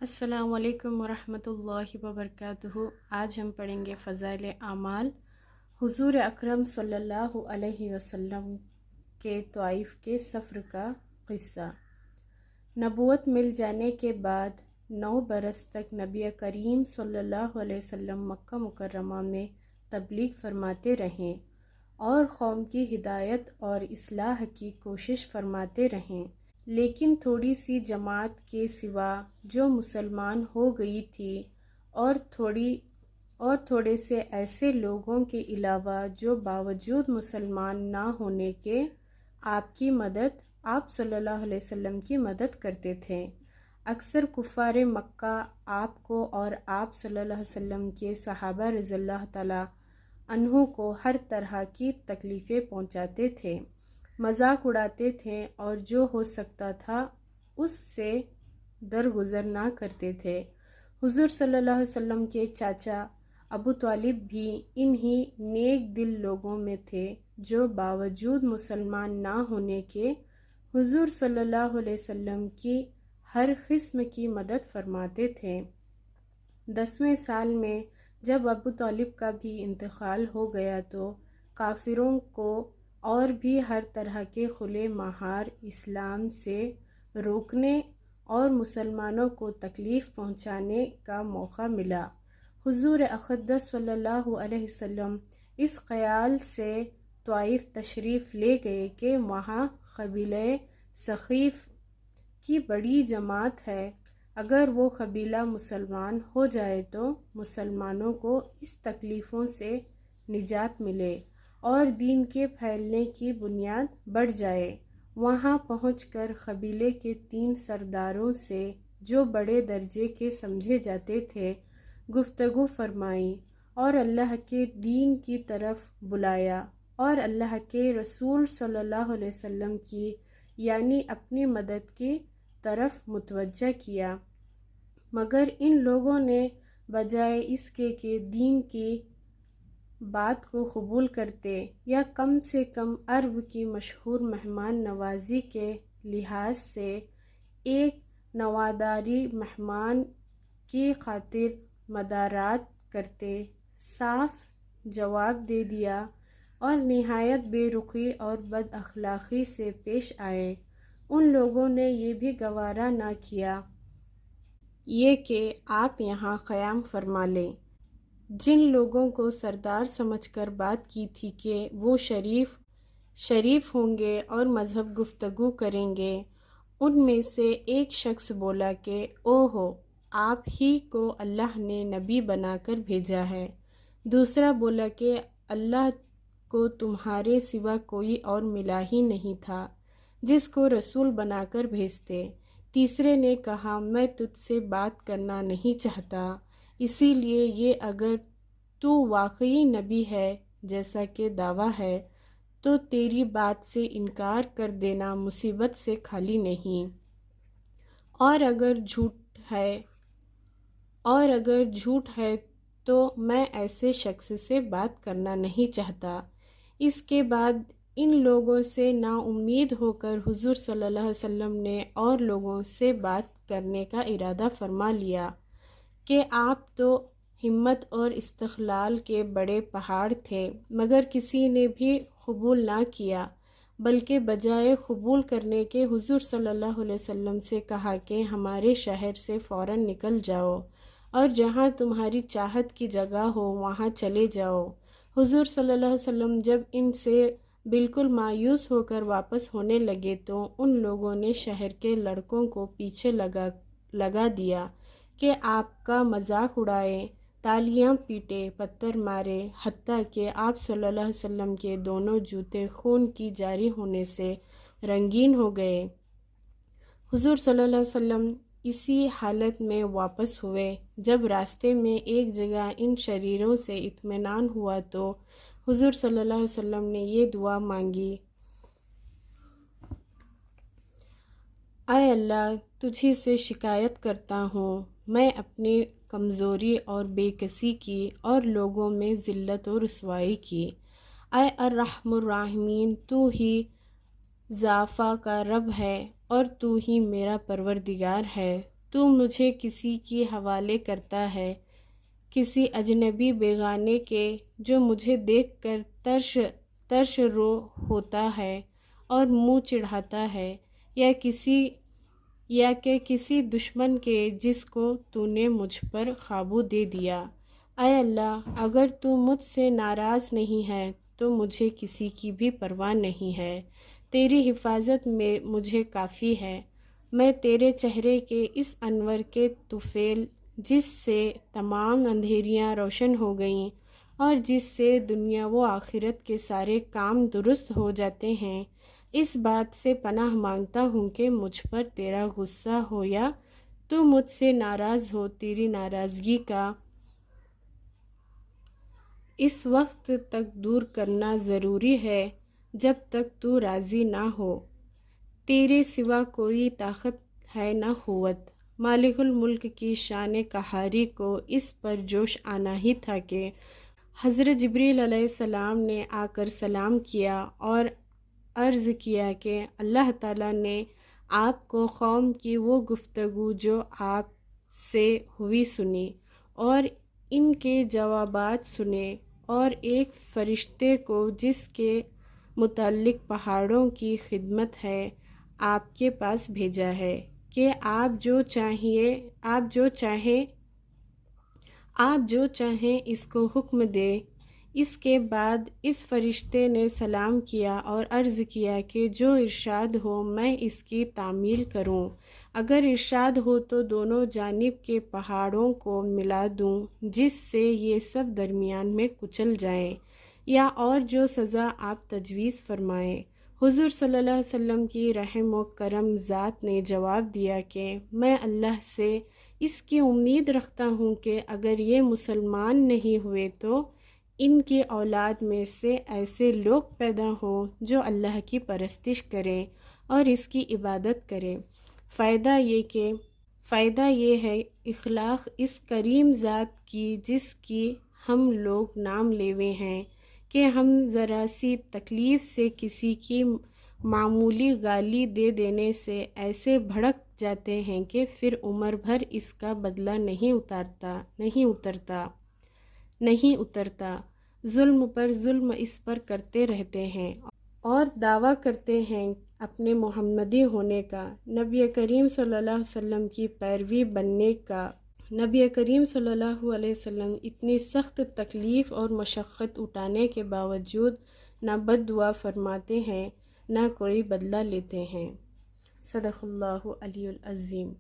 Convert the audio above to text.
السلام علیکم ورحمۃ اللہ وبرکاتہ۔ آج ہم پڑھیں گے فضائل اعمال، حضور اکرم صلی اللہ علیہ وسلم کے طائف کے سفر کا قصہ۔ نبوت مل جانے کے بعد 9 برس تک نبی کریم صلی اللہ علیہ وسلم مکہ مکرمہ میں تبلیغ فرماتے رہیں اور قوم کی ہدایت اور اصلاح کی کوشش فرماتے رہیں، لیکن تھوڑی سی جماعت کے سوا جو مسلمان ہو گئی تھی اور تھوڑے سے ایسے لوگوں کے علاوہ جو باوجود مسلمان نہ ہونے کے آپ صلی اللہ علیہ وسلم کی مدد کرتے تھے۔ اکثر کفار مکہ آپ کو اور آپ صلی اللہ علیہ وسلم کے صحابہ رضی اللہ تعالی عنہ کو ہر طرح کی تکلیفیں پہنچاتے تھے، مذاق اڑاتے تھے اور جو ہو سکتا تھا اس سے درگزر نہ کرتے تھے۔ حضور صلی اللہ علیہ وسلم کے چاچا ابو طالب بھی انہی نیک دل لوگوں میں تھے جو باوجود مسلمان نہ ہونے کے حضور صلی اللہ علیہ وسلم کی ہر قسم کی مدد فرماتے تھے۔ 10ویں سال میں جب ابو طالب کا بھی انتقال ہو گیا تو کافروں کو اور بھی ہر طرح کے کھلے مہار اسلام سے روکنے اور مسلمانوں کو تکلیف پہنچانے کا موقع ملا۔ حضور اقدس صلی اللہ علیہ وسلم اس خیال سے طائف تشریف لے گئے کہ وہاں قبیلہ ثقیف کی بڑی جماعت ہے، اگر وہ قبیلہ مسلمان ہو جائے تو مسلمانوں کو اس تکلیفوں سے نجات ملے اور دین کے پھیلنے کی بنیاد بڑھ جائے۔ وہاں پہنچ کر قبیلے کے 3 سرداروں سے جو بڑے درجے کے سمجھے جاتے تھے گفتگو فرمائی اور اللہ کے دین کی طرف بلایا اور اللہ کے رسول صلی اللہ علیہ وسلم کی یعنی اپنی مدد کی طرف متوجہ کیا، مگر ان لوگوں نے بجائے اس کے کہ دین کی بات کو قبول کرتے یا کم سے کم عرب کی مشہور مہمان نوازی کے لحاظ سے ایک نواداری مہمان کی خاطر مدارات کرتے، صاف جواب دے دیا اور نہایت بے رخی اور بد اخلاقی سے پیش آئے۔ ان لوگوں نے یہ بھی گوارا نہ کیا یہ کہ آپ یہاں قیام فرما لیں۔ جن لوگوں کو سردار سمجھ کر بات کی تھی کہ وہ شریف ہوں گے اور مذہب گفتگو کریں گے، ان میں سے ایک شخص بولا کہ اوہو، آپ ہی کو اللہ نے نبی بنا کر بھیجا ہے۔ دوسرا بولا کہ اللہ کو تمہارے سوا کوئی اور ملا ہی نہیں تھا جس کو رسول بنا کر بھیجتے۔ تیسرے نے کہا میں تجھ سے بات کرنا نہیں چاہتا، اسی لیے یہ اگر تو واقعی نبی ہے جیسا کہ دعویٰ ہے تو تیری بات سے انکار کر دینا مصیبت سے خالی نہیں، اور اگر جھوٹ ہے تو میں ایسے شخص سے بات کرنا نہیں چاہتا۔ اس کے بعد ان لوگوں سے نا امید ہو کر حضور صلی اللہ علیہ وسلم نے اور لوگوں سے بات کرنے کا ارادہ فرما لیا کہ آپ تو ہمت اور استقلال کے بڑے پہاڑ تھے، مگر کسی نے بھی قبول نہ کیا، بلکہ بجائے قبول کرنے کے حضور صلی اللہ علیہ وسلم سے کہا کہ ہمارے شہر سے فوراً نکل جاؤ اور جہاں تمہاری چاہت کی جگہ ہو وہاں چلے جاؤ۔ حضور صلی اللہ علیہ وسلم جب ان سے بالکل مایوس ہو کر واپس ہونے لگے تو ان لوگوں نے شہر کے لڑکوں کو پیچھے لگا دیا کہ آپ کا مذاق اڑائے، تالیاں پیٹے، پتھر مارے، حتیٰ کہ آپ صلی اللہ علیہ وسلم کے دونوں جوتے خون کی جاری ہونے سے رنگین ہو گئے۔ حضور صلی اللہ علیہ وسلم اسی حالت میں واپس ہوئے۔ جب راستے میں ایک جگہ ان شریروں سے اطمینان ہوا تو حضور صلی اللہ علیہ وسلم نے یہ دعا مانگی، اے اللہ، تجھی سے شکایت کرتا ہوں میں اپنی کمزوری اور بے کسی کی اور لوگوں میں ذلت و رسوائی کی۔ اے الرحم الراحمین، تو ہی ضعفاء کا رب ہے اور تو ہی میرا پروردگار ہے، تو مجھے کسی کی حوالے کرتا ہے، کسی اجنبی بیگانے کے جو مجھے دیکھ کر ترش رو ہوتا ہے اور منہ چڑھاتا ہے، یا کہ کسی دشمن کے جس کو تو نے مجھ پر قابو دے دیا۔ اے اللہ، اگر تو مجھ سے ناراض نہیں ہے تو مجھے کسی کی بھی پرواہ نہیں ہے، تیری حفاظت میں مجھے کافی ہے۔ میں تیرے چہرے کے اس انور کے طفیل جس سے تمام اندھیریاں روشن ہو گئیں اور جس سے دنیا و آخرت کے سارے کام درست ہو جاتے ہیں، اس بات سے پناہ مانگتا ہوں کہ مجھ پر تیرا غصہ ہو یا تو مجھ سے ناراض ہو۔ تیری ناراضگی کا اس وقت تک دور کرنا ضروری ہے جب تک تو راضی نہ ہو۔ تیرے سوا کوئی طاقت ہے نہ قوت۔ مالک الملک کی شان قہاری کو اس پر جوش آنا ہی تھا کہ حضرت جبریل علیہ السلام نے آ کر سلام کیا اور عرض کیا کہ اللہ تعالیٰ نے آپ کو قوم کی وہ گفتگو جو آپ سے ہوئی سنی اور ان کے جوابات سنے، اور ایک فرشتے کو جس کے متعلق پہاڑوں کی خدمت ہے آپ کے پاس بھیجا ہے کہ آپ جو چاہیں اس کو حکم دے۔ اس کے بعد اس فرشتے نے سلام کیا اور عرض کیا کہ جو ارشاد ہو میں اس کی تعمیل کروں، اگر ارشاد ہو تو دونوں جانب کے پہاڑوں کو ملا دوں جس سے یہ سب درمیان میں کچل جائیں، یا اور جو سزا آپ تجویز فرمائیں۔ حضور صلی اللہ علیہ وسلم کی رحم و کرم ذات نے جواب دیا کہ میں اللہ سے اس کی امید رکھتا ہوں کہ اگر یہ مسلمان نہیں ہوئے تو ان کی اولاد میں سے ایسے لوگ پیدا ہوں جو اللہ کی پرستش کریں اور اس کی عبادت کریں۔ فائدہ یہ ہے اخلاق اس کریم ذات کی جس کی ہم لوگ نام لیوے ہیں کہ ہم ذرا سی تکلیف سے کسی کی معمولی گالی دے دینے سے ایسے بھڑک جاتے ہیں کہ پھر عمر بھر اس کا بدلہ نہیں اترتا، ظلم پر ظلم اس پر کرتے رہتے ہیں اور دعویٰ کرتے ہیں اپنے محمدی ہونے کا، نبی کریم صلی اللہ علیہ وسلم کی پیروی بننے کا۔ نبی کریم صلی اللہ علیہ وسلم اتنی سخت تکلیف اور مشقت اٹھانے کے باوجود نہ بد دعا فرماتے ہیں نہ کوئی بدلہ لیتے ہیں۔ صدق اللہ علی العظیم۔